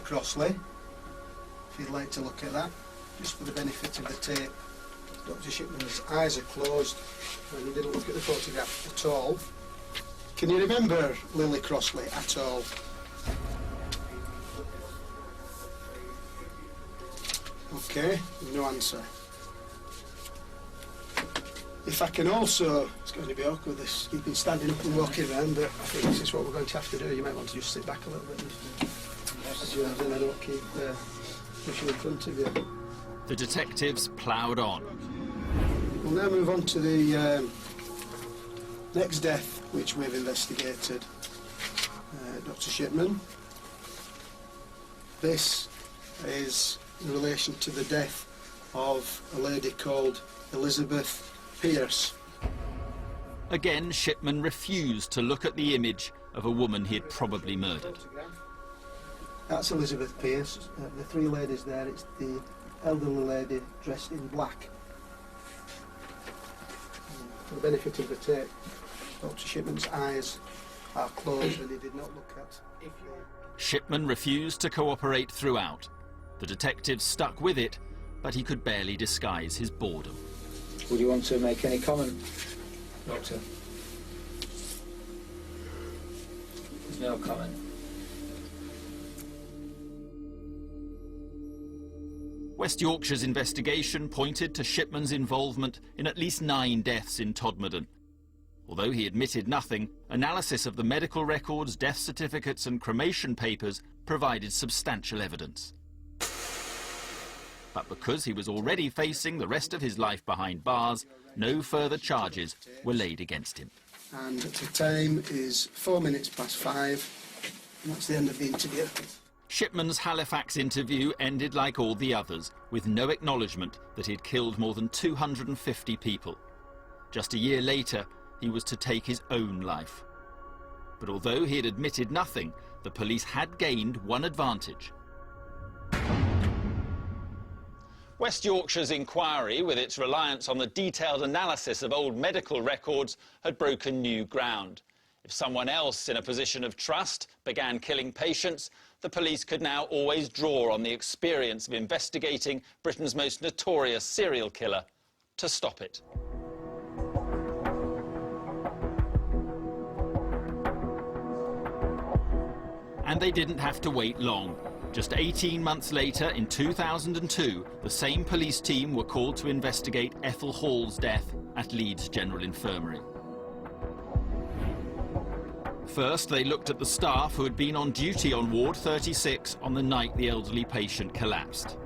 Crossley, if you'd like to look at that, just for the benefit of the tape. Dr. Shipman's eyes are closed and he didn't look at the photograph at all. Can you remember Lily Crossley at all? Okay, no answer. If I can also, it's going to be awkward this, you've been standing up and walking around, but I think this is what we're going to have to do. You might want to just sit back a little bit and I don't keep pushing in front of you. The detectives ploughed on. We'll now move on to the next death which we've investigated. Dr. Shipman. This is in relation to the death of a lady called Elizabeth Pierce. Again, Shipman refused to look at the image of a woman he had probably murdered. That's Elizabeth Pierce. The three ladies there, it's the elderly lady dressed in black. For the benefit of the tape, Dr. Shipman's eyes are closed and he did not look at. Shipman refused to cooperate throughout. The detectives stuck with it, but he could barely disguise his boredom. Would you want to make any comment, Doctor? There's no comment. West Yorkshire's investigation pointed to Shipman's involvement in at least 9 deaths in Todmorden. Although he admitted nothing, analysis of the medical records, death certificates and cremation papers provided substantial evidence. But because he was already facing the rest of his life behind bars, no further charges were laid against him. And the time is 5:04, and that's the end of the interview. Shipman's Halifax interview ended like all the others, with no acknowledgement that he had killed more than 250 people. Just a year later, he was to take his own life. But although he had admitted nothing, the police had gained one advantage. West Yorkshire's inquiry, with its reliance on the detailed analysis of old medical records, had broken new ground. If someone else in a position of trust began killing patients, the police could now always draw on the experience of investigating Britain's most notorious serial killer to stop it. And they didn't have to wait long. Just 18 months later, in 2002, the same police team were called to investigate Ethel Hall's death at Leeds General Infirmary. First, they looked at the staff who had been on duty on Ward 36 on the night the elderly patient collapsed.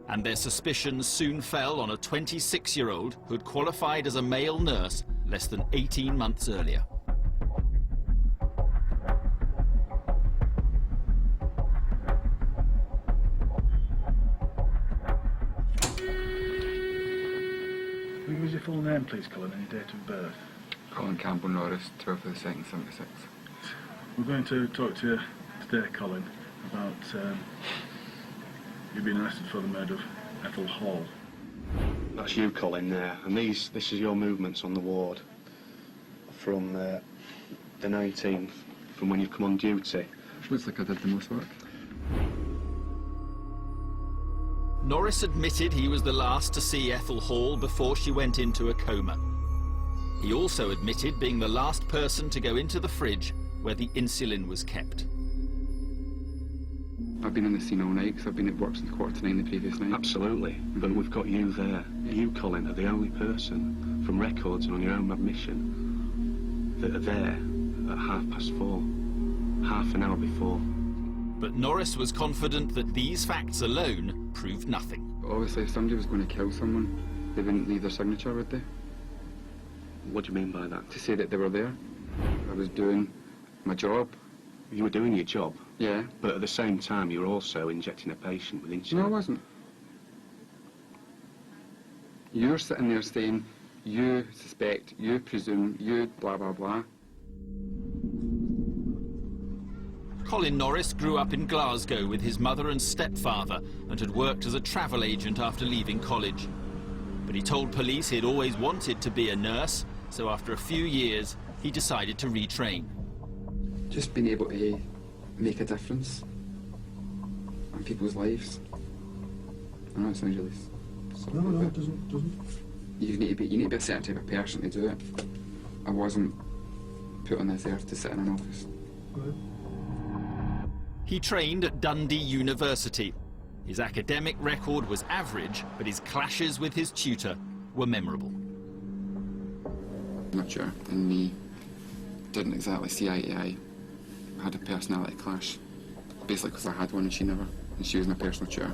And their suspicions soon fell on a 26-year-old who had qualified as a male nurse less than 18 months earlier. What was your full name, please, Colin, and your date of birth? Colin Campbell Norris, 12th of the 2nd, 76. We're going to talk to you today, Colin, about you being arrested for the murder of Ethel Hall. That's you, Colin, there. And this is your movements on the ward from the 19th, from when you've come on duty. Looks like I did the most work. Norris admitted he was the last to see Ethel Hall before she went into a coma. He also admitted being the last person to go into the fridge where the insulin was kept. I've been on the scene all night because I've been at work since 9:15 the previous night. Absolutely, but we've got you there. You, Colin, are the only person from records and on your own admission that are there at 4:30, half an hour before. But Norris was confident that these facts alone proved nothing. But obviously, if somebody was going to kill someone, they wouldn't leave their signature, would they? What do you mean by that? To say that they were there. I was doing my job. You were doing your job? Yeah. But at the same time, you were also injecting a patient with insulin. No, I wasn't. You're sitting there saying, you suspect, you presume, you blah, blah, blah. Colin Norris grew up in Glasgow with his mother and stepfather and had worked as a travel agent after leaving college. But he told police he'd always wanted to be a nurse, so after a few years, he decided to retrain. Just being able to make a difference in people's lives. I know it sounds really silly, No, but it doesn't. you need to be a certain type of person to do it. I wasn't put on this earth to sit in an office. He trained at Dundee University. His academic record was average, but his clashes with his tutor were memorable. Mature and me didn't exactly see eye to eye. I had a personality clash, basically because I had one and she never, and she was my personal tutor.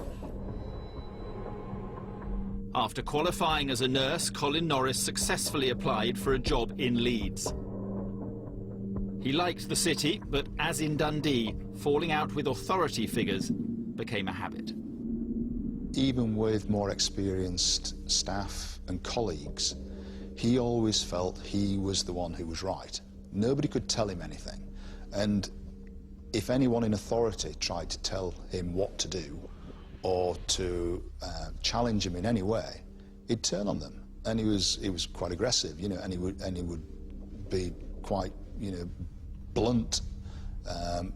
After qualifying as a nurse, Colin Norris successfully applied for a job in Leeds. He liked the city, but as in Dundee, falling out with authority figures became a habit. Even with more experienced staff and colleagues, he always felt he was the one who was right. Nobody could tell him anything. And if anyone in authority tried to tell him what to do or to challenge him in any way, he'd turn on them. And he was quite aggressive, you know, and he would be quite, you know, blunt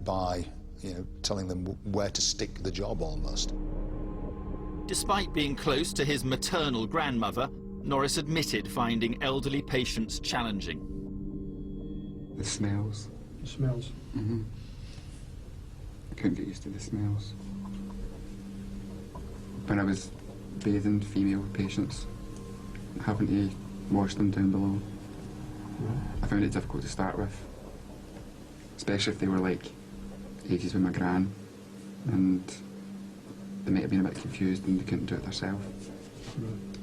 by, you know, telling them where to stick the job almost. Despite being close to his maternal grandmother, Norris admitted finding elderly patients challenging. The smells. The smells. I couldn't get used to the smells. When I was bathing female patients, having to wash them down below, I found it difficult to start with. Especially if they were like ages with my gran, and they might have been a bit confused and they couldn't do it themselves.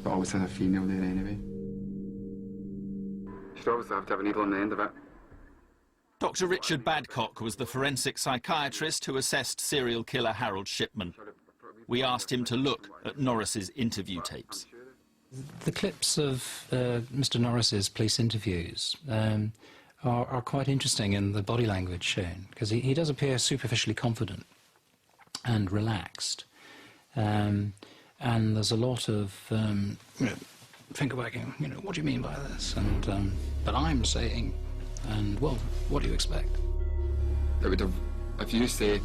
But I always had a female there anyway. She'd always have to have a needle on the end of it. Dr. Richard Badcock was the forensic psychiatrist who assessed serial killer Harold Shipman. We asked him to look at Norris's interview tapes. The clips of Mr. Norris's police interviews are quite interesting in the body language shown, because he does appear superficially confident and relaxed. And there's a lot of you know, finger wagging, you know, what do you mean by this? And but I'm saying, and well, what do you expect? It would have, if you say,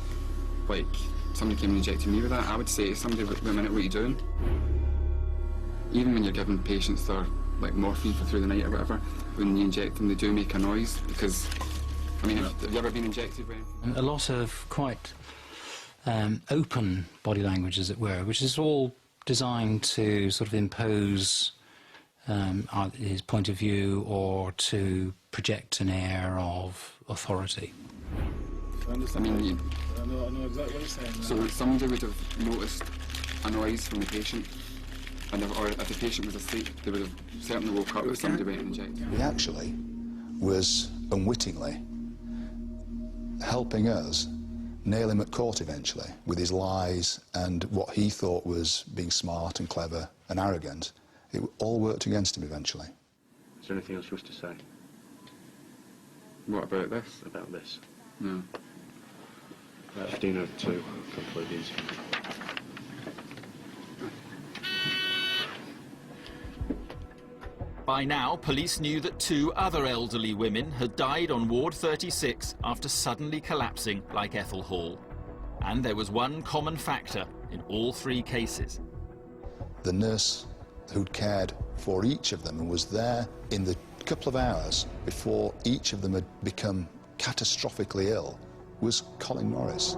like, somebody came and injected me with that, I would say to somebody, wait a minute, what are you doing? Even when you're giving patients their, like, morphine for through the night or whatever, when you inject them, they do make a noise, because, I mean, have you ever been injected with anything? A lot of quite open body language, as it were, which is all designed to sort of impose his point of view or to project an air of authority. I mean, I know exactly what you're saying. so somebody would have noticed a noise from the patient, and or if the patient was asleep, they would have certainly woke up if somebody went and injected. He actually was unwittingly helping us nail him at court eventually with his lies and what he thought was being smart and clever and arrogant. It all worked against him eventually. Is there anything else you wish to say What about this? about this? No. 15 or 2, conclude the interview. By now, police knew that 2 other elderly women had died on Ward 36 after suddenly collapsing like Ethel Hall. And there was one common factor in all 3 cases. The nurse who'd cared for each of them and was there in the couple of hours before each of them had become catastrophically ill was Colin Norris.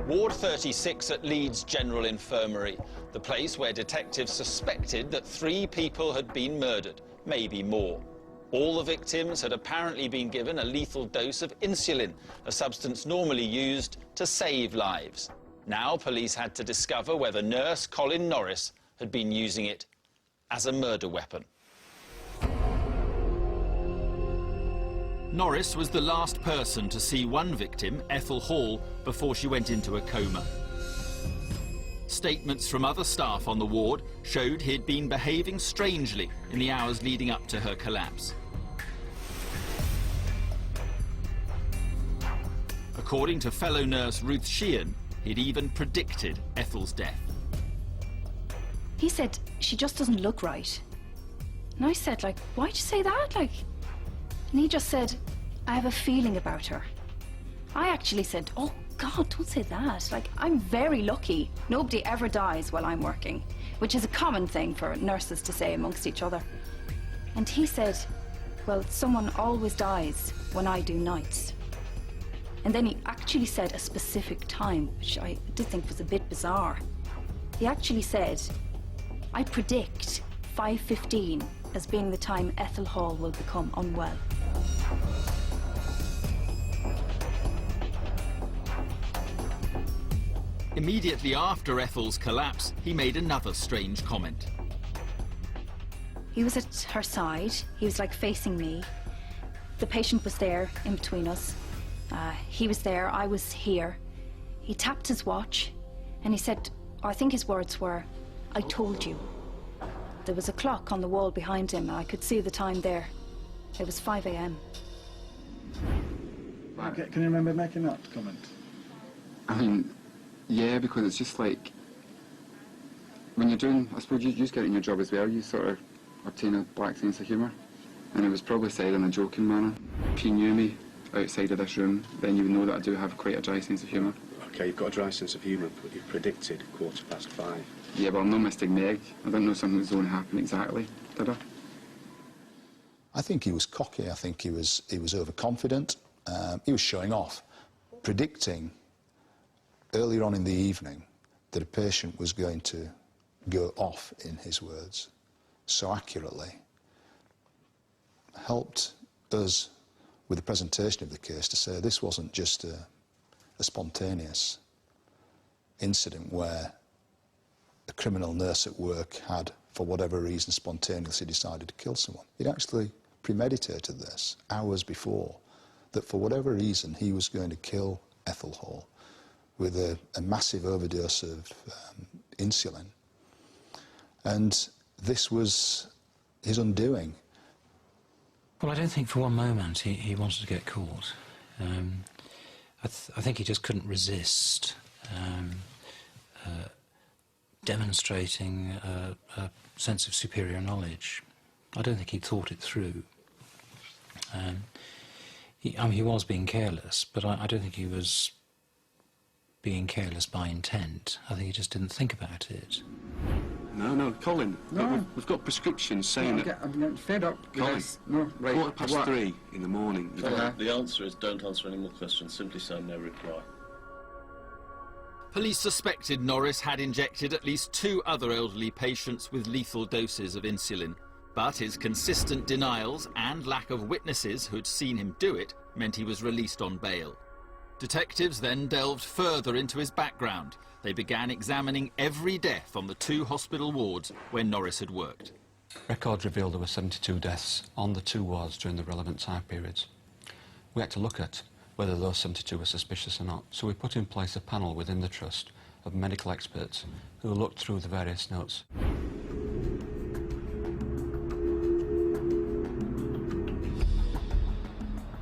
Ward 36 at Leeds General Infirmary, the place where detectives suspected that 3 people had been murdered, maybe more. All the victims had apparently been given a lethal dose of insulin, a substance normally used to save lives. Now police had to discover whether nurse Colin Norris had been using it as a murder weapon. Norris was the last person to see one victim, Ethel Hall, before she went into a coma. Statements from other staff on the ward showed he'd been behaving strangely in the hours leading up to her collapse. According to fellow nurse Ruth Sheehan, he'd even predicted Ethel's death. He said, she just doesn't look right. And I said, like, why'd you say that? Like, and he just said, I have a feeling about her. I actually said, oh God, don't say that. Like, I'm very lucky. Nobody ever dies while I'm working, which is a common thing for nurses to say amongst each other. And he said, well, someone always dies when I do nights. And then he actually said a specific time, which I did think was a bit bizarre. He actually said, I predict 5:15 as being the time Ethel Hall will become unwell. Immediately after Ethel's collapse, he made another strange comment. He was at her side. He was like facing me. The patient was there in between us. He was there, I was here. He tapped his watch and he said, I think his words were, I told you. There was a clock on the wall behind him. I could see the time there. It was 5 a.m. Okay, can you remember making that comment? I mean, yeah, because it's just like, when you're doing, I suppose you just get it in your job as well, you sort of obtain a black sense of humour. And it was probably said in a joking manner. If you knew me outside of this room, then you would know that I do have quite a dry sense of humour. OK, you've got a dry sense of humour, but you've predicted 5:15. Yeah, but I'm no Mystic Meg. I didn't know something was going to happen exactly, did I? I think he was cocky. I think he was overconfident. He was showing off, predicting earlier on in the evening that a patient was going to go off, in his words, so accurately. Helped us with the presentation of the case to say this wasn't just a spontaneous incident where a criminal nurse at work had, for whatever reason, spontaneously decided to kill someone. He'd actually premeditated this hours before, that for whatever reason he was going to kill Ethel Hall with a massive overdose of insulin. And this was his undoing. Well, I don't think for one moment he wanted to get caught. I think he just couldn't resist demonstrating a sense of superior knowledge. I don't think he thought it through. I mean, he was being careless, but I don't think he was being careless by intent. I think he just didn't think about it. No, Colin. No. We've got prescriptions saying that. I'm getting fed up. Colin, Yes. No, right. 3:15 in the morning. You've got- The answer is don't answer any more questions, simply say no reply. Police suspected Norris had injected at least 2 other elderly patients with lethal doses of insulin. But his consistent denials and lack of witnesses who'd seen him do it meant he was released on bail. Detectives then delved further into his background. They began examining every death on the 2 hospital wards where Norris had worked. Records revealed there were 72 deaths on the 2 wards during the relevant time periods. We had to look at whether those 72 were suspicious or not, so we put in place a panel within the Trust of medical experts who looked through the various notes.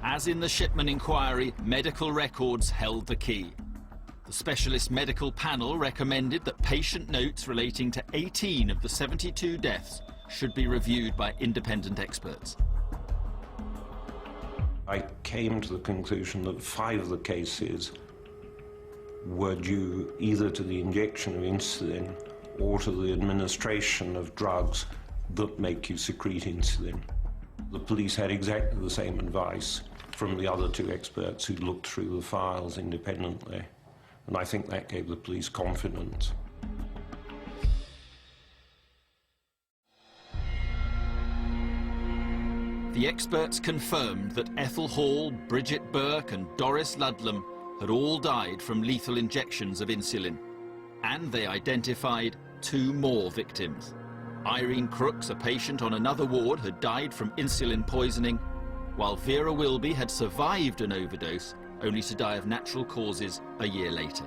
As in the Shipman inquiry, medical records held the key. The specialist medical panel recommended that patient notes relating to 18 of the 72 deaths should be reviewed by independent experts. I came to the conclusion that 5 of the cases were due either to the injection of insulin or to the administration of drugs that make you secrete insulin. The police had exactly the same advice from the other 2 experts who looked through the files independently, and I think that gave the police confidence. The experts confirmed that Ethel Hall, Bridget Burke and Doris Ludlam had all died from lethal injections of insulin. And they identified 2 more victims. Irene Crooks, a patient on another ward, had died from insulin poisoning, while Vera Wilby had survived an overdose, only to die of natural causes a year later.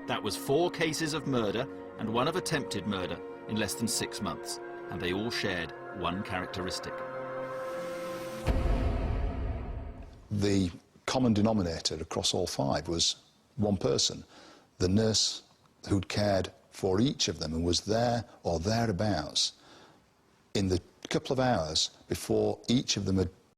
That was 4 cases of murder and 1 of attempted murder in less than 6 months, and they all shared one characteristic. The common denominator across all 5 was one person, the nurse who'd cared for each of them and was there or thereabouts in the couple of hours before each of them had